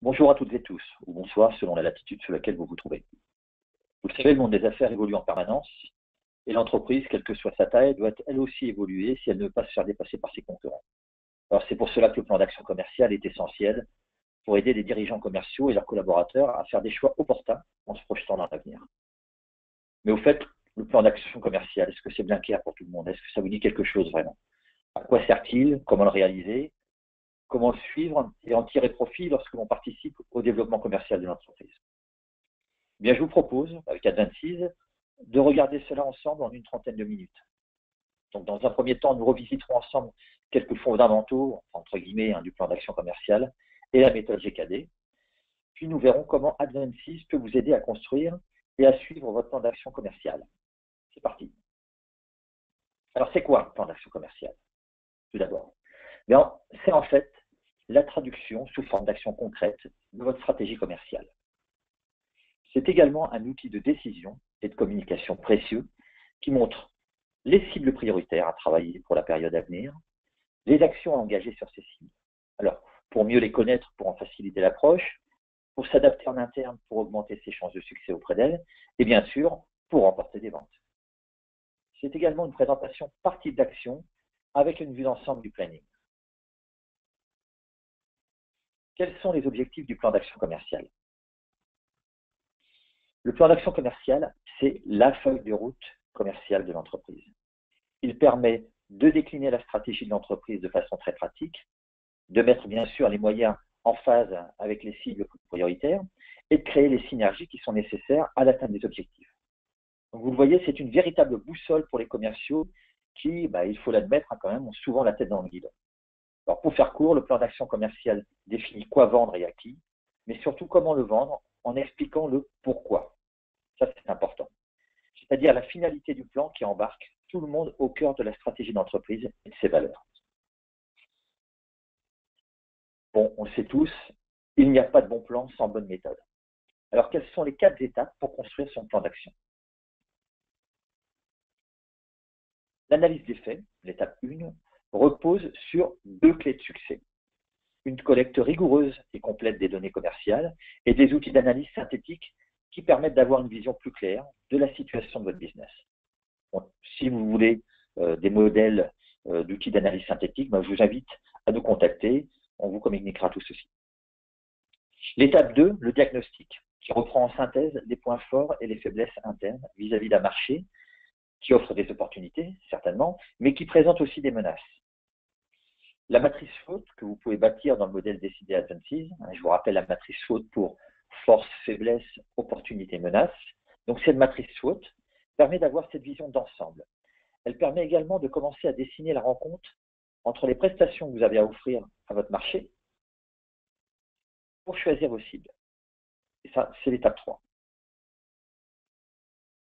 Bonjour à toutes et tous, ou bonsoir selon la latitude sur laquelle vous vous trouvez. Vous le savez, le monde des affaires évolue en permanence et l'entreprise, quelle que soit sa taille, doit elle aussi évoluer si elle ne veut pas se faire dépasser par ses concurrents. Alors c'est pour cela que le plan d'action commercial est essentiel pour aider les dirigeants commerciaux et leurs collaborateurs à faire des choix opportuns en se projetant dans l'avenir. Mais au fait, le plan d'action commercial, est-ce que c'est bien clair pour tout le monde? Est-ce que ça vous dit quelque chose vraiment? À quoi sert-il? Comment le réaliser? Comment le suivre et en tirer profit lorsque l'on participe au développement commercial de l'entreprise? Bien, je vous propose, avec Advances, de regarder cela ensemble en une trentaine de minutes. Donc, dans un premier temps, nous revisiterons ensemble quelques fondamentaux, entre guillemets, du plan d'action commercial et la méthode GKD. Puis, nous verrons comment Advances peut vous aider à construire et à suivre votre plan d'action commercial. C'est parti. Alors, c'est quoi un plan d'action commercial? Tout d'abord, c'est en fait la traduction sous forme d'action concrète de votre stratégie commerciale. C'est également un outil de décision et de communication précieux qui montre les cibles prioritaires à travailler pour la période à venir, les actions à engager sur ces cibles. Alors, pour mieux les connaître, pour en faciliter l'approche, pour s'adapter en interne, pour augmenter ses chances de succès auprès d'elles, et bien sûr, pour remporter des ventes. C'est également une présentation par type d'action avec une vue d'ensemble du planning. Quels sont les objectifs du plan d'action commercial? Le plan d'action commercial, c'est la feuille de route commerciale de l'entreprise. Il permet de décliner la stratégie de l'entreprise de façon très pratique, de mettre bien sûr les moyens en phase avec les cibles prioritaires et de créer les synergies qui sont nécessaires à l'atteinte des objectifs. Donc vous le voyez, c'est une véritable boussole pour les commerciaux qui, il faut l'admettre, quand même, ont souvent la tête dans le guidon. Alors pour faire court, le plan d'action commercial définit quoi vendre et à qui, mais surtout comment le vendre en expliquant le pourquoi. Ça, c'est important. C'est-à-dire la finalité du plan qui embarque tout le monde au cœur de la stratégie d'entreprise et de ses valeurs. Bon, on le sait tous, il n'y a pas de bon plan sans bonne méthode. Alors, quelles sont les 4 étapes pour construire son plan d'action? L'analyse des faits, l'étape 1, repose sur 2 clés de succès. Une collecte rigoureuse et complète des données commerciales et des outils d'analyse synthétique qui permettent d'avoir une vision plus claire de la situation de votre business. Bon, si vous voulez des modèles d'outils d'analyse synthétique, je vous invite à nous contacter, on vous communiquera tout ceci. L'étape 2, le diagnostic, qui reprend en synthèse les points forts et les faiblesses internes vis-à-vis d'un marché qui offre des opportunités, certainement, mais qui présente aussi des menaces. La matrice SWOT que vous pouvez bâtir dans le modèle décidé Advances, je vous rappelle la matrice SWOT pour force, faiblesse, opportunité, menace. Donc cette matrice SWOT permet d'avoir cette vision d'ensemble. Elle permet également de commencer à dessiner la rencontre entre les prestations que vous avez à offrir à votre marché pour choisir vos cibles. Et ça, c'est l'étape 3.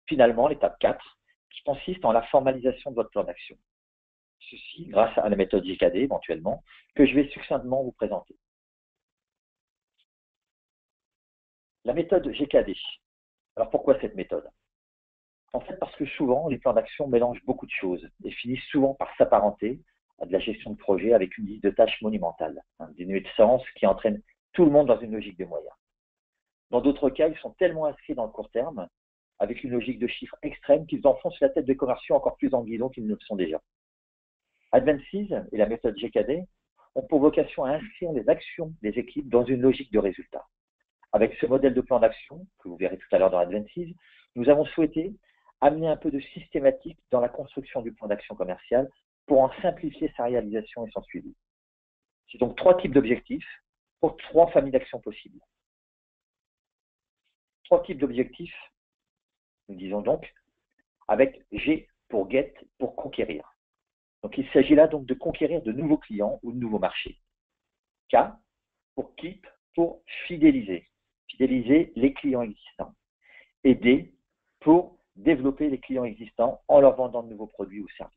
Finalement, l'étape 4, qui consiste en la formalisation de votre plan d'action. Ceci grâce à la méthode GKD éventuellement, que je vais succinctement vous présenter. La méthode GKD. Alors pourquoi cette méthode? En fait, parce que souvent, les plans d'action mélangent beaucoup de choses et finissent souvent par s'apparenter à de la gestion de projet avec une liste de tâches monumentales, dénuées de sens qui entraînent tout le monde dans une logique de moyens. Dans d'autres cas, ils sont tellement inscrits dans le court terme, avec une logique de chiffres extrême, qu'ils enfoncent la tête des commerciaux encore plus en guidon qu'ils ne le sont déjà. Advances et la méthode GKD ont pour vocation à inscrire les actions des équipes dans une logique de résultat. Avec ce modèle de plan d'action, que vous verrez tout à l'heure dans Advances, nous avons souhaité amener un peu de systématique dans la construction du plan d'action commercial pour en simplifier sa réalisation et son suivi. C'est donc 3 types d'objectifs pour 3 familles d'actions possibles. 3 types d'objectifs, nous disons donc, avec G pour get, pour conquérir. Donc il s'agit là donc de conquérir de nouveaux clients ou de nouveaux marchés. K pour keep, pour fidéliser les clients existants. Et D pour développer les clients existants en leur vendant de nouveaux produits ou services.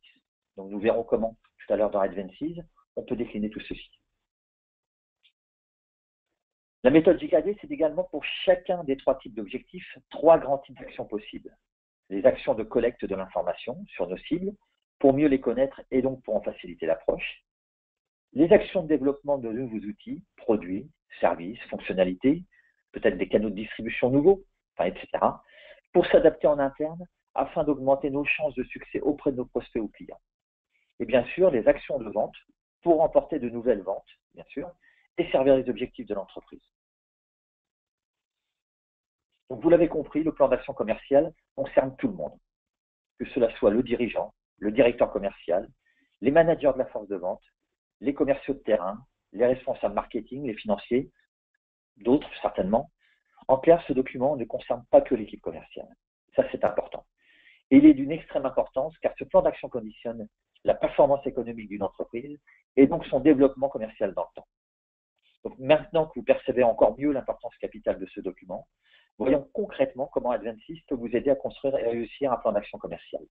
Donc nous verrons comment, tout à l'heure dans Advances, on peut décliner tout ceci. La méthode GKD, c'est également pour chacun des 3 types d'objectifs, 3 grands types d'actions possibles. Les actions de collecte de l'information sur nos cibles, pour mieux les connaître et donc pour en faciliter l'approche. Les actions de développement de nouveaux outils, produits, services, fonctionnalités, peut-être des canaux de distribution nouveaux, etc., pour s'adapter en interne afin d'augmenter nos chances de succès auprès de nos prospects ou clients. Et bien sûr, les actions de vente pour remporter de nouvelles ventes, bien sûr, et servir les objectifs de l'entreprise. Donc, vous l'avez compris, le plan d'action commerciale concerne tout le monde, que cela soit le dirigeant, le directeur commercial, les managers de la force de vente, les commerciaux de terrain, les responsables marketing, les financiers, d'autres certainement. En clair, ce document ne concerne pas que l'équipe commerciale. Ça, c'est important. Et il est d'une extrême importance car ce plan d'action conditionne la performance économique d'une entreprise et donc son développement commercial dans le temps. Donc maintenant que vous percevez encore mieux l'importance capitale de ce document, voyons concrètement comment Advensys peut vous aider à construire et réussir un plan d'action commercial.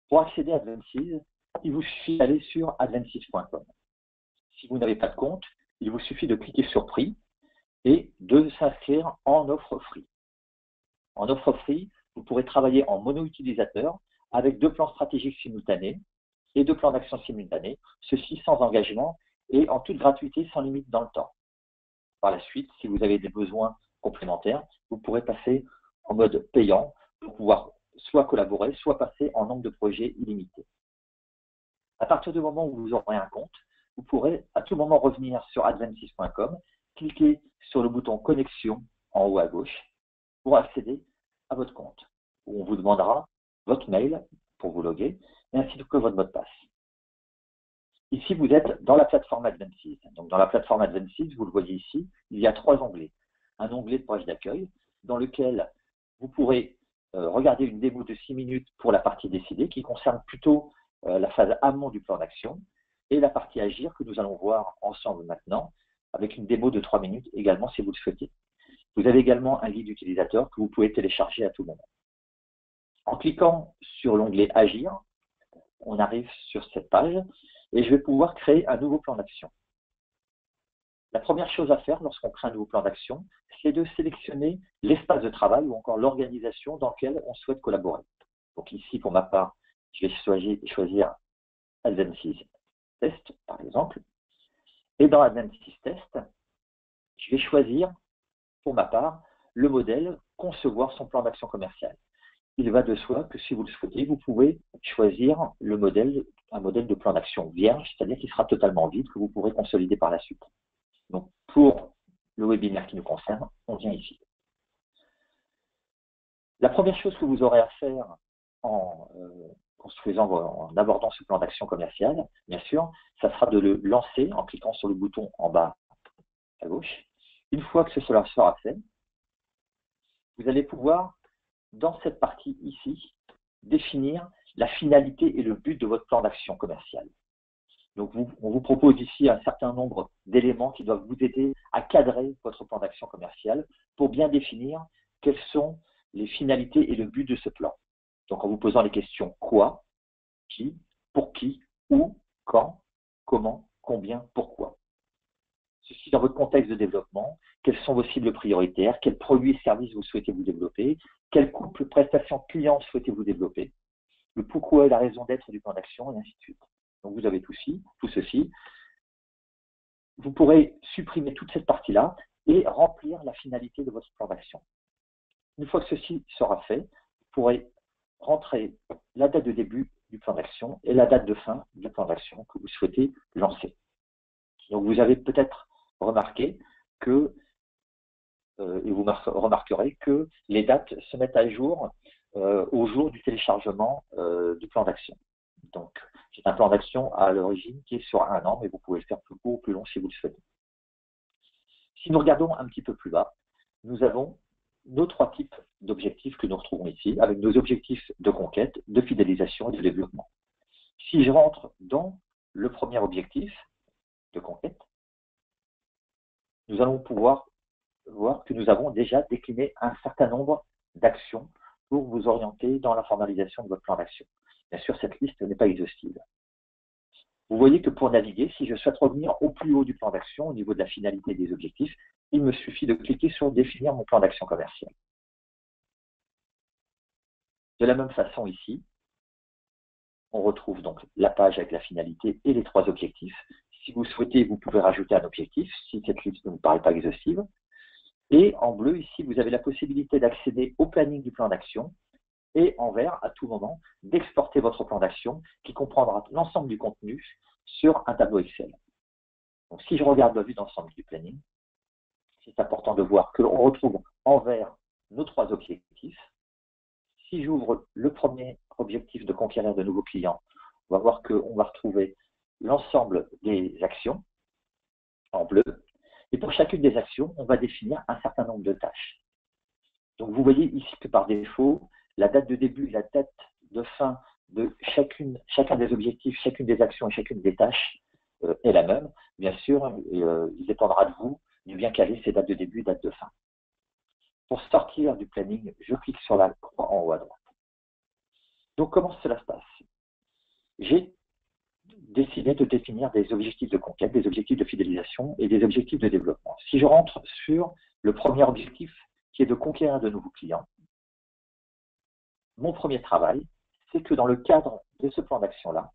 Pour accéder à Advensys, il vous suffit d'aller sur advensys.com. Si vous n'avez pas de compte, il vous suffit de cliquer sur prix et de s'inscrire en offre free. En offre free, vous pourrez travailler en mono-utilisateur avec 2 plans stratégiques simultanés et 2 plans d'action simultanés, ceci sans engagement et en toute gratuité sans limite dans le temps. Par la suite, si vous avez des besoins complémentaires, vous pourrez passer en mode payant pour pouvoir soit collaborer, soit passer en nombre de projets illimité. À partir du moment où vous aurez un compte, vous pourrez à tout moment revenir sur advensys.com, cliquer sur le bouton connexion en haut à gauche pour accéder à votre compte, où on vous demandera votre mail pour vous loguer, et ainsi que votre mot de passe. Ici, vous êtes dans la plateforme Advensys. Donc, dans la plateforme Advensys, vous le voyez ici, il y a 3 onglets. Un onglet de page d'accueil, dans lequel vous pourrez regarder une démo de 6 minutes pour la partie décidée, qui concerne plutôt la phase amont du plan d'action, et la partie agir que nous allons voir ensemble maintenant, avec une démo de 3 minutes également si vous le souhaitez. Vous avez également un guide utilisateur que vous pouvez télécharger à tout moment. En cliquant sur l'onglet Agir, on arrive sur cette page et je vais pouvoir créer un nouveau plan d'action. La première chose à faire lorsqu'on crée un nouveau plan d'action, c'est de sélectionner l'espace de travail ou encore l'organisation dans laquelle on souhaite collaborer. Donc ici, pour ma part, je vais choisir Advensys Test, par exemple. Et dans Advensys Test, je vais choisir, pour ma part, le modèle concevoir son plan d'action commercial. Il va de soi que si vous le souhaitez, vous pouvez choisir un modèle de plan d'action vierge, c'est-à-dire qui sera totalement vide, que vous pourrez consolider par la suite. Donc, pour le webinaire qui nous concerne, on vient ici. La première chose que vous aurez à faire en abordant ce plan d'action commercial, bien sûr, ça sera de le lancer en cliquant sur le bouton en bas à gauche. Une fois que cela sera fait, vous allez pouvoir, dans cette partie ici, définir la finalité et le but de votre plan d'action commercial. Donc, on vous propose ici un certain nombre d'éléments qui doivent vous aider à cadrer votre plan d'action commercial pour bien définir quelles sont les finalités et le but de ce plan. Donc, en vous posant les questions quoi, qui, où, quand, comment, combien, pourquoi. Ceci dans votre contexte de développement, quelles sont vos cibles prioritaires, quels produits et services vous souhaitez vous développer, quel couple prestations clients souhaitez-vous développer, le pourquoi et la raison d'être du plan d'action, et ainsi de suite. Donc vous avez tout ceci. Vous pourrez supprimer toute cette partie-là et remplir la finalité de votre plan d'action. Une fois que ceci sera fait, vous pourrez rentrer la date de début du plan d'action et la date de fin du plan d'action que vous souhaitez lancer. Donc vous avez peut-être remarqué que, et vous remarquerez que les dates se mettent à jour au jour du téléchargement du plan d'action. Donc, c'est un plan d'action à l'origine qui est sur 1 an, mais vous pouvez le faire plus court ou plus long si vous le souhaitez. Si nous regardons un petit peu plus bas, nous avons nos 3 types d'objectifs que nous retrouvons ici, avec nos objectifs de conquête, de fidélisation et de développement. Si je rentre dans le premier objectif de conquête, nous allons pouvoir voir que nous avons déjà décliné un certain nombre d'actions pour vous orienter dans la formalisation de votre plan d'action. Bien sûr, cette liste n'est pas exhaustive. Vous voyez que pour naviguer, si je souhaite revenir au plus haut du plan d'action, au niveau de la finalité des objectifs, il me suffit de cliquer sur « Définir mon plan d'action commercial ». De la même façon ici, On retrouve donc la page avec la finalité et les 3 objectifs. Si vous souhaitez, vous pouvez rajouter un objectif, si cette liste ne vous paraît pas exhaustive. Et en bleu, ici, vous avez la possibilité d'accéder au planning du plan d'action et en vert, à tout moment, d'exporter votre plan d'action qui comprendra l'ensemble du contenu sur un tableau Excel. Donc, si je regarde la vue d'ensemble du planning, c'est important de voir que l'on retrouve en vert nos 3 objectifs. Si j'ouvre le premier objectif de conquérir de nouveaux clients, on va voir qu'on va retrouver l'ensemble des actions en bleu. Et pour chacune des actions, on va définir un certain nombre de tâches. Donc vous voyez ici que par défaut, la date de début et la date de fin de chacun des objectifs, chacune des actions et chacune des tâches est la même. Bien sûr, il dépendra de vous de bien caler ces dates de début et dates de fin. Pour sortir du planning, je clique sur la croix en haut à droite. Donc comment cela se passe? J'ai décidé de définir des objectifs de conquête, des objectifs de fidélisation et des objectifs de développement. Si je rentre sur le premier objectif, qui est de conquérir de nouveaux clients, mon premier travail, c'est que dans le cadre de ce plan d'action-là,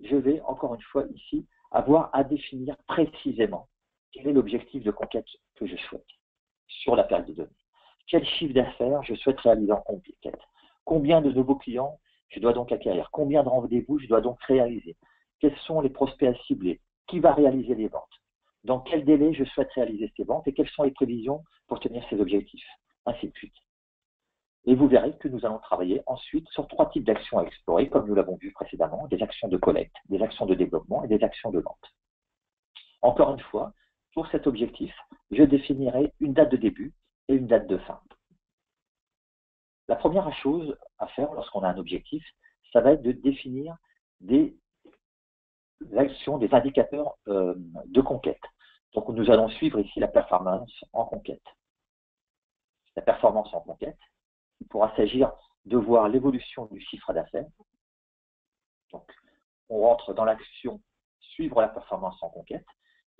je vais, encore une fois, ici, avoir à définir précisément quel est l'objectif de conquête que je souhaite sur la période de données. Quel chiffre d'affaires je souhaite réaliser en conquête? Combien de nouveaux clients je dois donc acquérir? Combien de rendez-vous je dois donc réaliser? Quels sont les prospects à cibler? Qui va réaliser les ventes? Dans quel délai je souhaite réaliser ces ventes et quelles sont les prévisions pour tenir ces objectifs? Ainsi de suite. Et vous verrez que nous allons travailler ensuite sur 3 types d'actions à explorer, comme nous l'avons vu précédemment, des actions de collecte, des actions de développement et des actions de vente. Encore une fois, pour cet objectif, je définirai une date de début et une date de fin. La première chose à faire lorsqu'on a un objectif, ça va être de définir des actions, des indicateurs de conquête. Donc nous allons suivre ici la performance en conquête. La performance en conquête, il pourra s'agir de voir l'évolution du chiffre d'affaires. Donc on rentre dans l'action suivre la performance en conquête.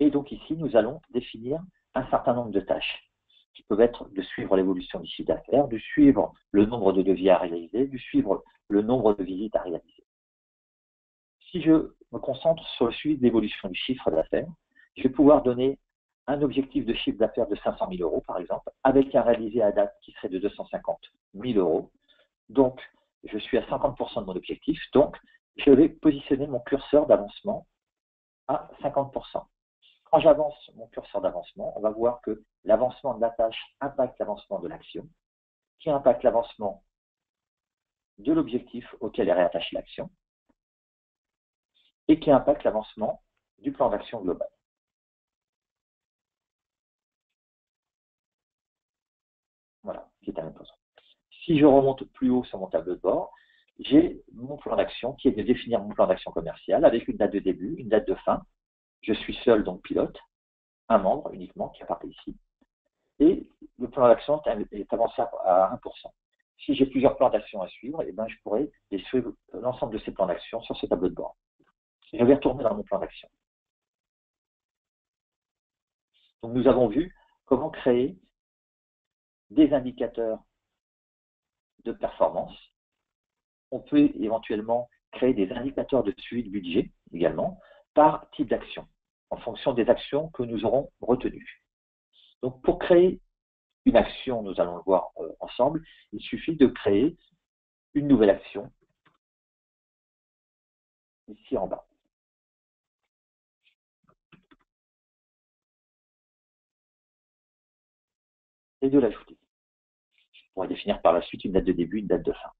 Et donc ici, nous allons définir un certain nombre de tâches qui peuvent être de suivre l'évolution du chiffre d'affaires, de suivre le nombre de devis à réaliser, de suivre le nombre de visites à réaliser. Si je me concentre sur le suivi de l'évolution du chiffre d'affaires, je vais pouvoir donner un objectif de chiffre d'affaires de 500 000 euros, par exemple, avec un réalisé à date qui serait de 250 000 euros. Donc, je suis à 50% de mon objectif. Donc, je vais positionner mon curseur d'avancement à 50%. Quand j'avance mon curseur d'avancement, on va voir que l'avancement de la tâche impacte l'avancement de l'action, qui impacte l'avancement de l'objectif auquel est rattachée l'action, et qui impacte l'avancement du plan d'action global. Voilà, c'est un important. Si je remonte plus haut sur mon tableau de bord, j'ai mon plan d'action qui est de définir mon plan d'action commercial avec une date de début, une date de fin. Je suis seul, donc pilote, un membre uniquement qui apparaît ici. Et le plan d'action est avancé à 1%. Si j'ai plusieurs plans d'action à suivre, eh bien, je pourrais suivre l'ensemble de ces plans d'action sur ce tableau de bord. Je vais retourner dans mon plan d'action. Donc, nous avons vu comment créer des indicateurs de performance. On peut éventuellement créer des indicateurs de suivi de budget également par type d'action, en fonction des actions que nous aurons retenues. Donc, pour créer une action, nous allons le voir ensemble, il suffit de créer une nouvelle action ici en bas. Et de l'ajouter. Je pourrais définir par la suite une date de début, une date de fin.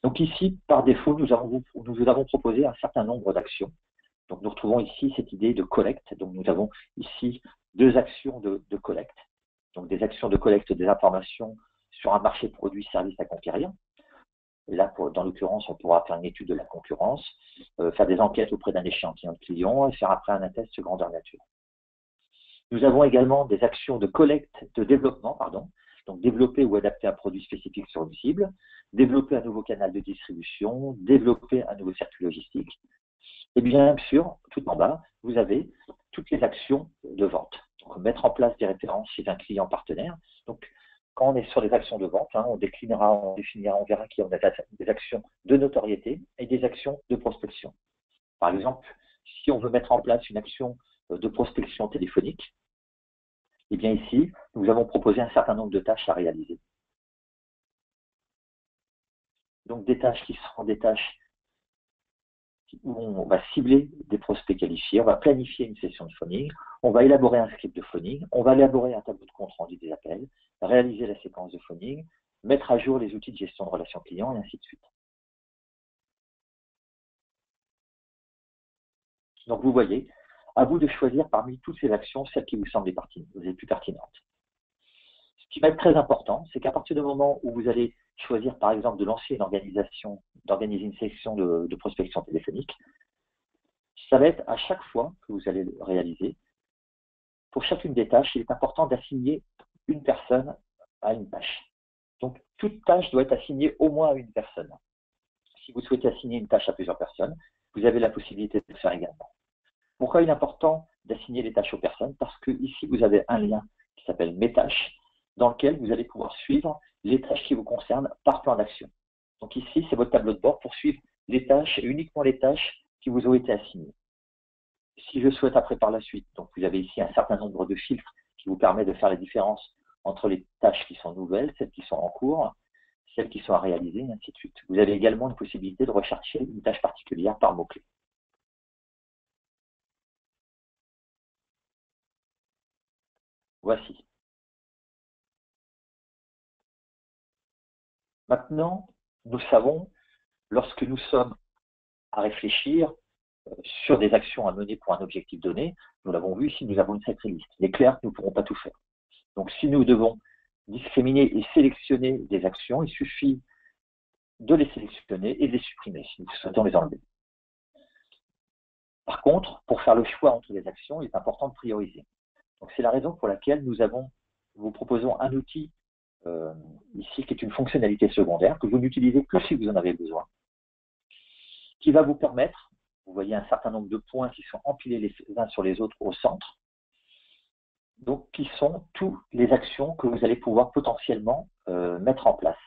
Donc ici, par défaut, nous avons proposé un certain nombre d'actions. Donc nous retrouvons ici cette idée de collecte. Donc nous avons ici 2 actions de collecte. Donc des actions de collecte des informations sur un marché de produits, services à conquérir. Et là, dans l'occurrence, on pourra faire une étude de la concurrence, faire des enquêtes auprès d'un échantillon de clients et faire après un test grandeur nature. Nous avons également des actions de collecte, de développement, pardon, donc développer ou adapter un produit spécifique sur une cible, développer un nouveau canal de distribution, développer un nouveau circuit logistique. Et bien sûr, tout en bas, vous avez toutes les actions de vente. Donc, mettre en place des références chez un client partenaire. Donc, quand on est sur les actions de vente, on définira, on verra qu'il y a des actions de notoriété et des actions de prospection. Par exemple, si on veut mettre en place une action de prospection téléphonique, eh bien ici, nous avons proposé un certain nombre de tâches à réaliser. Donc des tâches qui seront des tâches où on va cibler des prospects qualifiés, on va planifier une session de phoning, on va élaborer un script de phoning, on va élaborer un tableau de compte rendu des appels, réaliser la séquence de phoning, mettre à jour les outils de gestion de relations clients et ainsi de suite. Donc vous voyez, à vous de choisir parmi toutes ces actions celles qui vous semblent les plus pertinentes. Ce qui va être très important, c'est qu'à partir du moment où vous allez choisir par exemple de lancer une organisation, d'organiser une session de prospection téléphonique, ça va être à chaque fois que vous allez le réaliser, pour chacune des tâches, il est important d'assigner une personne à une tâche. Donc, toute tâche doit être assignée au moins à une personne. Si vous souhaitez assigner une tâche à plusieurs personnes, vous avez la possibilité de le faire également. Pourquoi il est important d'assigner les tâches aux personnes? Parce que ici, vous avez un lien qui s'appelle Mes tâches, dans lequel vous allez pouvoir suivre les tâches qui vous concernent par plan d'action. Donc ici, c'est votre tableau de bord pour suivre les tâches et uniquement les tâches qui vous ont été assignées. Si je souhaite après par la suite, donc vous avez ici un certain nombre de filtres qui vous permet de faire la différence entre les tâches qui sont nouvelles, celles qui sont en cours, celles qui sont à réaliser, et ainsi de suite. Vous avez également une possibilité de rechercher une tâche particulière par mot-clé. Voici. Maintenant, nous savons, lorsque nous sommes à réfléchir sur des actions à mener pour un objectif donné, nous l'avons vu ici, nous avons une sacrée liste. Il est clair que nous ne pourrons pas tout faire. Donc, si nous devons discriminer et sélectionner des actions, il suffit de les sélectionner et de les supprimer si nous souhaitons les enlever. Par contre, pour faire le choix entre les actions, il est important de prioriser. Donc, c'est la raison pour laquelle vous proposons un outil ici qui est une fonctionnalité secondaire que vous n'utilisez que si vous en avez besoin, qui va vous permettre, vous voyez un certain nombre de points qui sont empilés les uns sur les autres au centre, donc qui sont toutes les actions que vous allez pouvoir potentiellement mettre en place.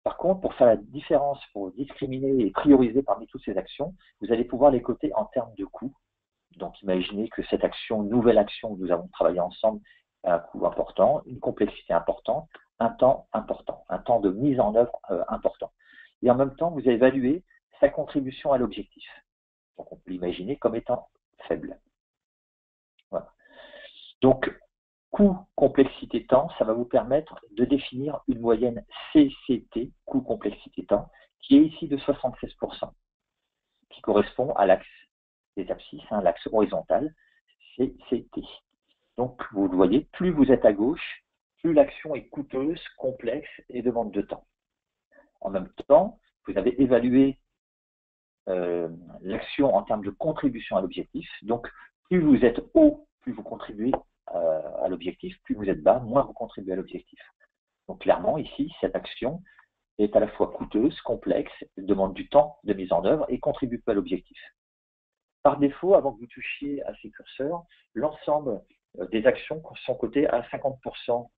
Par contre, pour faire la différence, pour discriminer et prioriser parmi toutes ces actions, vous allez pouvoir les coter en termes de coûts. Donc imaginez que cette action, nouvelle action que nous avons travaillé ensemble, a un coût important, une complexité importante, un temps important, un temps de mise en œuvre important. Et en même temps, vous évaluez sa contribution à l'objectif. Donc on peut l'imaginer comme étant faible. Voilà. Donc, coût, complexité, temps, ça va vous permettre de définir une moyenne CCT, coût, complexité, temps, qui est ici de 76%, qui correspond à l'axe des abscisses, l'axe horizontal, CCT. Donc, vous le voyez, plus vous êtes à gauche, plus l'action est coûteuse, complexe et demande de temps. En même temps, vous avez évalué l'action en termes de contribution à l'objectif. Donc, plus vous êtes haut, plus vous contribuez à l'objectif, plus vous êtes bas, moins vous contribuez à l'objectif. Donc, clairement, ici, cette action est à la fois coûteuse, complexe, demande du temps de mise en œuvre et contribue peu à l'objectif. Par défaut, avant que vous touchiez à ces curseurs, l'ensemble des actions sont cotées à 50%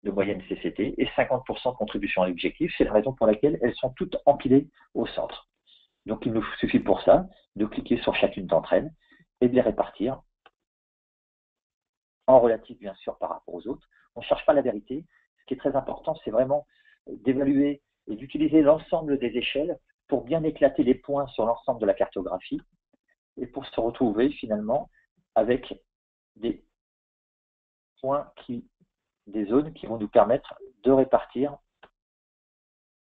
de moyenne CCT et 50% de contribution à l'objectif. C'est la raison pour laquelle elles sont toutes empilées au centre. Donc, il nous suffit pour ça de cliquer sur chacune d'entre elles et de les répartir en relatif, bien sûr, par rapport aux autres. On ne cherche pas la vérité. Ce qui est très important, c'est vraiment d'évaluer et d'utiliser l'ensemble des échelles pour bien éclater les points sur l'ensemble de la cartographie et pour se retrouver finalement avec des points des zones qui vont nous permettre de répartir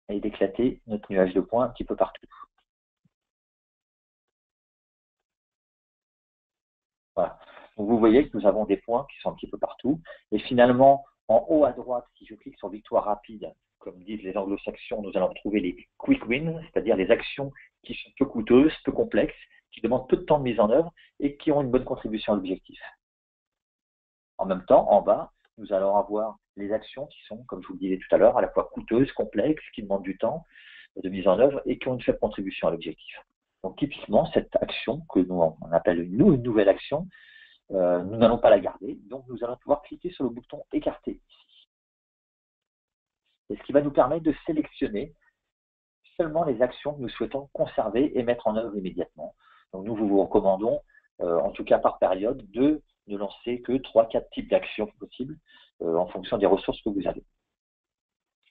et d'éclater notre nuage de points un petit peu partout. Voilà. Donc vous voyez que nous avons des points qui sont un petit peu partout. Et finalement, en haut à droite, si je clique sur victoire rapide, comme disent les anglo-saxons, nous allons trouver les quick wins, c'est-à-dire les actions qui sont peu coûteuses, peu complexes, qui demandent peu de temps de mise en œuvre et qui ont une bonne contribution à l'objectif. En même temps, en bas, nous allons avoir les actions qui sont, comme je vous le disais tout à l'heure, à la fois coûteuses, complexes, qui demandent du temps de mise en œuvre et qui ont une faible contribution à l'objectif. Donc typiquement, cette action que on appelle une nouvelle action, nous n'allons pas la garder, donc nous allons pouvoir cliquer sur le bouton écarter ici. et ce qui va nous permettre de sélectionner seulement les actions que nous souhaitons conserver et mettre en œuvre immédiatement. Donc nous vous recommandons, en tout cas par période, de ne lancer que 3-4 types d'actions possibles en fonction des ressources que vous avez.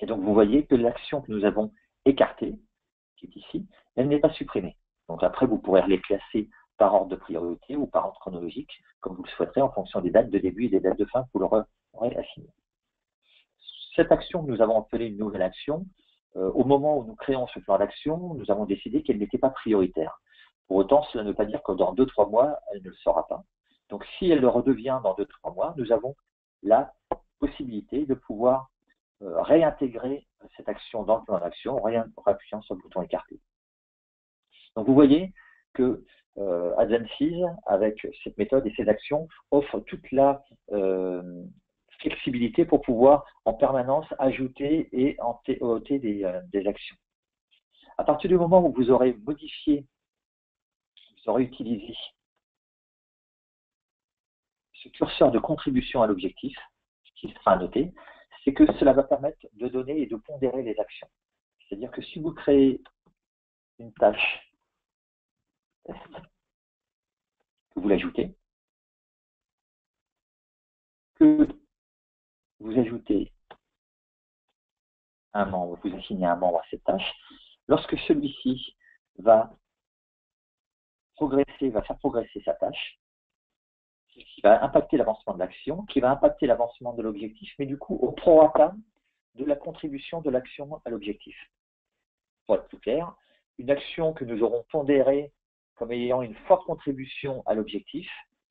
Et donc vous voyez que l'action que nous avons écartée, qui est ici, elle n'est pas supprimée. Donc après, vous pourrez les classer par ordre de priorité ou par ordre chronologique, comme vous le souhaiterez, en fonction des dates de début et des dates de fin que vous leur aurez assignées. Cette action que nous avons appelée une nouvelle action, au moment où nous créons ce plan d'action, nous avons décidé qu'elle n'était pas prioritaire. Pour autant, cela ne veut pas dire que dans 2-3 mois, elle ne le sera pas. Donc si elle le redevient dans 2-3 mois, nous avons la possibilité de pouvoir réintégrer cette action dans le plan d'action en appuyant sur le bouton écarté. Donc vous voyez que Advances, avec cette méthode et ces actions, offre toute la flexibilité pour pouvoir en permanence ajouter et ôter des actions. À partir du moment où vous aurez modifié, vous aurez utilisé ce curseur de contribution à l'objectif, qui sera annoté, c'est que cela va permettre de donner et de pondérer les actions. C'est-à-dire que si vous créez une tâche test, que vous l'ajoutez, que vous ajoutez un membre, vous assignez un membre à cette tâche, lorsque celui-ci va faire progresser sa tâche, ce qui va impacter l'avancement de l'action, qui va impacter l'avancement de l'objectif, mais du coup au prorata de la contribution de l'action à l'objectif. Pour être plus clair, une action que nous aurons pondérée comme ayant une forte contribution à l'objectif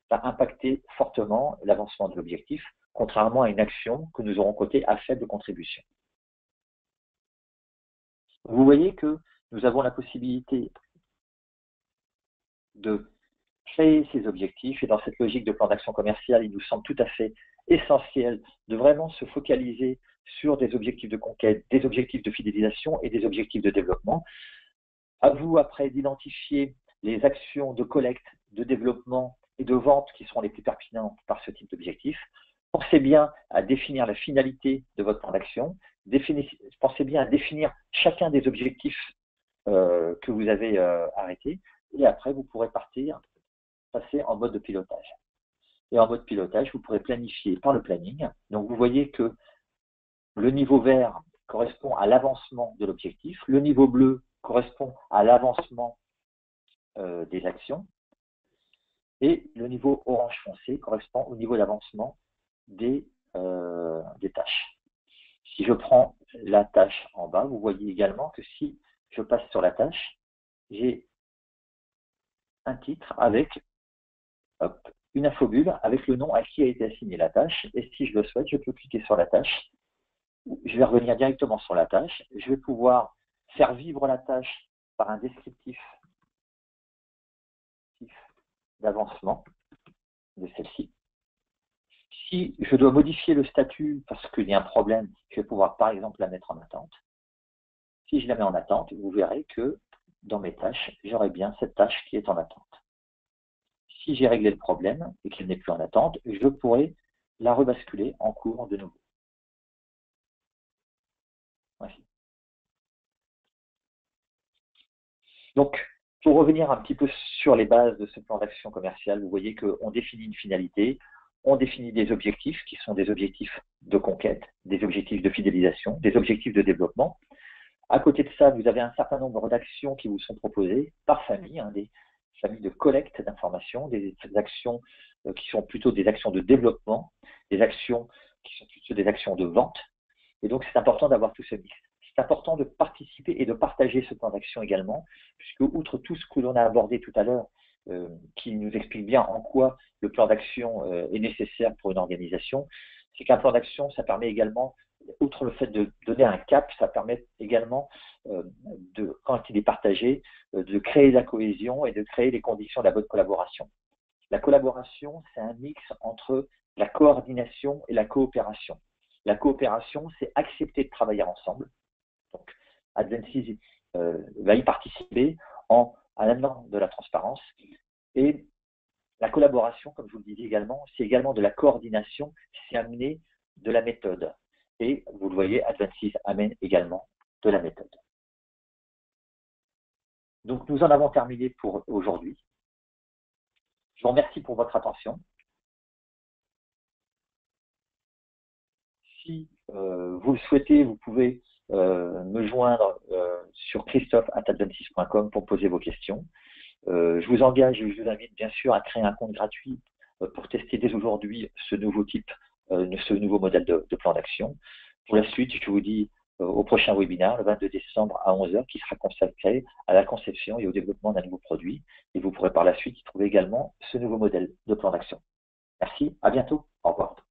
va impacter fortement l'avancement de l'objectif, contrairement à une action que nous aurons cotée à faible contribution. Vous voyez que nous avons la possibilité de créer ces objectifs, et dans cette logique de plan d'action commercial, il nous semble tout à fait essentiel de vraiment se focaliser sur des objectifs de conquête, des objectifs de fidélisation et des objectifs de développement. À vous après d'identifier les actions de collecte, de développement et de vente qui seront les plus pertinentes par ce type d'objectif. Pensez bien à définir la finalité de votre plan d'action. Pensez bien à définir chacun des objectifs que vous avez arrêtés. Et après, vous pourrez passer en mode de pilotage. Et en mode pilotage, vous pourrez planifier par le planning. Donc, vous voyez que le niveau vert correspond à l'avancement de l'objectif. Le niveau bleu correspond à l'avancement des actions. Et le niveau orange foncé correspond au niveau d'avancement des tâches. Si je prends la tâche en bas, vous voyez également que si je passe sur la tâche, j'ai un titre avec une infobulle avec le nom à qui a été assignée la tâche. Et si je le souhaite, je peux cliquer sur la tâche. Je vais revenir directement sur la tâche. Je vais pouvoir faire vivre la tâche par un descriptif d'avancement de celle-ci. Si je dois modifier le statut parce qu'il y a un problème, je vais pouvoir par exemple la mettre en attente. Si je la mets en attente, vous verrez que dans mes tâches, j'aurai bien cette tâche qui est en attente. Si j'ai réglé le problème et qu'elle n'est plus en attente, je pourrai la rebasculer en cours de nouveau. Voici. Donc, pour revenir un petit peu sur les bases de ce plan d'action commercial, vous voyez qu'on définit une finalité, on définit des objectifs qui sont des objectifs de conquête, des objectifs de fidélisation, des objectifs de développement. À côté de ça, vous avez un certain nombre d'actions qui vous sont proposées par famille, des familles de collecte d'informations, des actions qui sont plutôt des actions de développement, des actions qui sont plutôt des actions de vente. Et donc, c'est important d'avoir tout ce mix. C'est important de participer et de partager ce plan d'action également, puisque outre tout ce que l'on a abordé tout à l'heure, qui nous explique bien en quoi le plan d'action est nécessaire pour une organisation, c'est qu'un plan d'action, ça permet également, outre le fait de donner un cap, ça permet également, quand il est partagé, de créer la cohésion et de créer les conditions de la bonne collaboration. La collaboration, c'est un mix entre la coordination et la coopération. La coopération, c'est accepter de travailler ensemble. Donc, Advances va y participer en amenant de la transparence. Et la collaboration, comme je vous le disais également, c'est également de la coordination, c'est amener de la méthode. Et vous le voyez, Advances amène également de la méthode. Donc, nous en avons terminé pour aujourd'hui. Je vous remercie pour votre attention. Si vous le souhaitez, vous pouvez me joindre sur christophe@advances.com pour poser vos questions. Je vous invite bien sûr à créer un compte gratuit pour tester dès aujourd'hui ce nouveau modèle de plan d'action. Pour la suite, je vous dis au prochain webinaire, le 22 décembre à 11 h, qui sera consacré à la conception et au développement d'un nouveau produit. Et vous pourrez par la suite y trouver également ce nouveau modèle de plan d'action. Merci, à bientôt, au revoir.